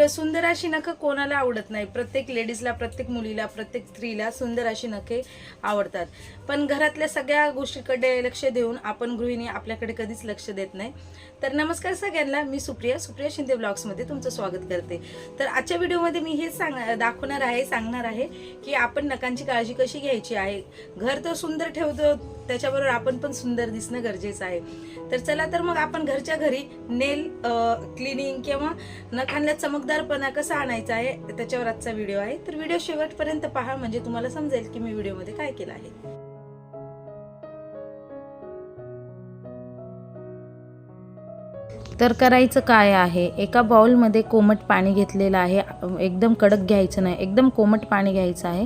सुंदर अशी नख कोणाला आवडत नाही। प्रत्येक लेडीजला, प्रत्येक मुलीला, प्रत्येक स्त्रीला सुंदर अशी नखे आवडतात। पण घरातल्या सगळ्या गोष्टीकडे लक्ष देऊन आपण गृहिणी आपल्याकडे कधीच लक्ष देत नाही। तर नमस्कार सगळ्यांना, मी सुप्रिया शिंदे ब्लॉग्स मध्ये तुमचं स्वागत करते। तर आजच्या व्हिडिओमध्ये मी हे सांगणार आहे की आपण नखांची काळजी कशी घ्यायची आहे। घर तर सुंदर ठेवतो, त्याच्याबरोबर आपण पण सुंदर दिसणं गरजेचं आहे। तर चला तर मग आपण घरच्या घरी नेल क्लिनिंग किंवा नखांना चमकदारपणा कसा आणायचा आहे त्याच्यावर आजचा व्हिडिओ आहे। तर व्हिडिओ शेवटपर्यंत पहा, म्हणजे तुम्हाला समजेल की मी व्हिडिओमध्ये काय केलं आहे। तर करायचं काय आहे, एका बाउलमध्ये कोमट पाणी घेतलेलं आहे। एकदम कडक घ्यायचं नाही, एकदम कोमट पाणी घ्यायचं आहे।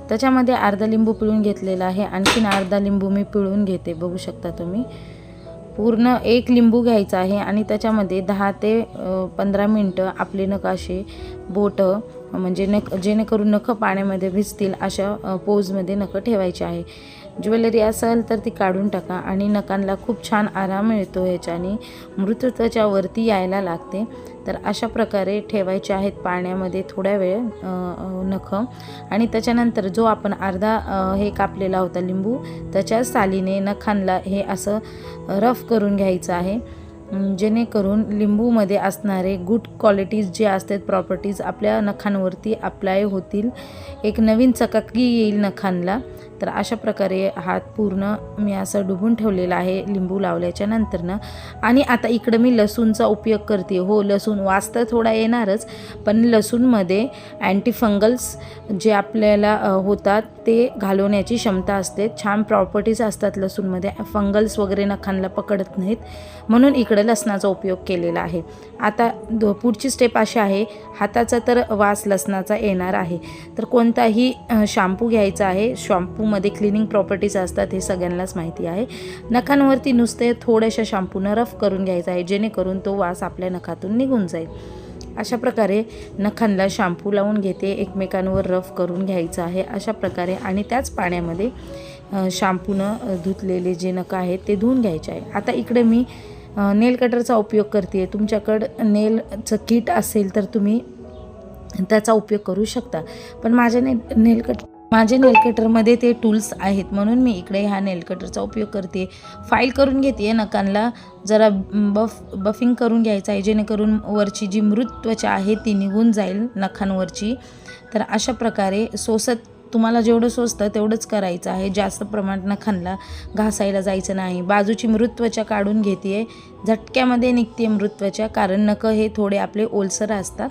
त्याच्यामध्ये अर्धा लिंबू पिळून घेतलेला आहे, आणखीन अर्धा लिंबू मी पिळून घेते, बघू शकता तुम्ही। पूर्ण एक लिंबू घ्यायचा आहे आणि त्याच्यामध्ये 10 ते 15 मिनिटं आपले नख असे बोटं म्हणजे जेणेकरून नख पाण्यामध्ये भिजतील अशा पोजमध्ये नख ठेवायचे आहे। ज्वेलरी असेल तर ती काढून टाका आणि नखांना खूप छान आराम मिळतो, ह्याच्याने मृत त्वचा वरती यायला लागते। तर अशा प्रकारे ठेवायचे आहेत पाण्यामध्ये थोड्या वेळ नख। आणि त्याच्यानंतर जो आपण अर्धा हे कापलेला होता लिंबू, त्याच्या सालीने नखांना हे असं रफ करून घ्यायचं आहे, जेणेकरून लिंबूमध्ये असणारे गुड क्वालिटीज जे असतात, प्रॉपर्टीज आपल्या नखांवरती अप्लाय होतील, एक नवीन चकाकी येईल नखांना। तर अशा प्रकारे हात पूर्ण मी असं डुबून ठेवलेला आहे लिंबू लावल्याच्या नंतरनं। आणि आता इकडं मी लसूणचा उपयोग करते। हो, लसूण वास तर थोडा येणारच, पण लसूणमध्ये अँटीफंगल्स जे आपल्याला होतात ते घालवण्याची क्षमता असते, छान प्रॉपर्टीज असतात लसूणमध्ये, फंगल्स वगैरे नखांना पकडत नाहीत, म्हणून इकडं लसणाचा उपयोग केलेला आहे। आता पुढची स्टेप अशी आहे, हाताचा तर वास लसणाचा येणार आहे, तर कोणताही शॅम्पू घ्यायचा आहे। शॅम्पूमध्ये क्लिनिंग प्रॉपर्टीज असतात, हे सगळ्यांनाच माहिती आहे। नखांवरती नुसते थोड्याशा शॅम्पूनं रफ करून घ्यायचा आहे, जेणेकरून तो वास आपल्या नखातून निघून जाईल। अशा प्रकारे नखांना शॅम्पू लावून घेते, एकमेकांवर रफ करून घ्यायचं आहे अशा प्रकारे। आणि त्याच पाण्यामध्ये शॅम्पूनं धुतलेले जे नख आहेत ते धुवून घ्यायचे आहे। आता इकडे मी नेल कटरचा उपयोग करते। तुमच्याकडं नेलचं किट असेल तर तुम्ही त्याचा उपयोग करू शकता, पण माझ्या नेल कटरमध्ये ते टूल्स आहेत, म्हणून मी इकडे ह्या नेल कटरचा उपयोग करते। फाईल करून घेते, नखांना जरा बफिंग करून घ्यायचं आहे, जेणेकरून वरची जी मृत त्वचा आहे ती निघून जाईल नखांवरची। तर अशा प्रकारे तुम्हाला जेवढं सोसतं तेवढंच करायचं आहे, जास्त प्रमाणात नखांना घासायला जायचं नाही। बाजूची मृत त्वचा काढून घेते, झटक्यामध्ये निघते मृत त्वचा, कारण नख हे थोडे आपले ओलसर असतात,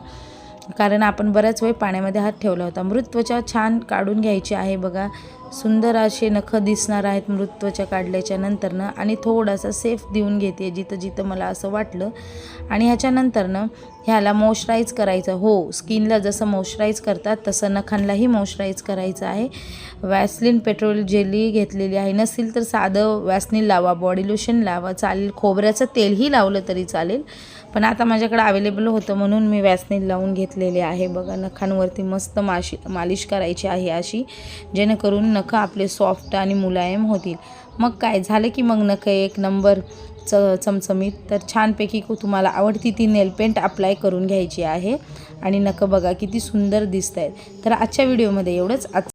कारण आपण बऱ्याच वेळ पाण्यामध्ये हात ठेवला होता। मृत त्वचा छान काढून घ्यायची आहे, बघा सुंदर असे नख दिसणार आहेत मृत त्वचा काढल्याच्या नंतरनं। आणि थोडासा सेफ देऊन घेते जिथं जिथं मला असं वाटलं। आणि ह्याच्यानंतरनं ह्याला मॉइश्चराईज करायचं। हो, स्किनला जसं मॉइश्चराईज करतात तसं नखांनाही मॉइश्चराईज करायचं आहे। वॅसलीन पेट्रोल जेली घेतलेली आहे, नसेल तर साधं वॅसलीन लावा, बॉडी लोशन लावा, चालेल, खोबऱ्याचं तेलही लावलं तरी चालेल, पण आता माझ्याकडे अवेलेबल होतं म्हणून मी वॅसलीन लावून घेतलेले आहे। बघा, नखांवरती मस्त मालिश करायची आहे अशी, जेणेकरून नख आपले सॉफ्ट आणि मुलायम होतील। मग काय झालं की मग नख एक नंबर चमचमीत। तर छानपैकी तुम्हाला आवडती ती नेल पेंट अप्लाय करून घ्यायची आहे आणि नख बघा किती सुंदर दिसत आहेत। तर आजच्या व्हिडिओमध्ये एवढंच।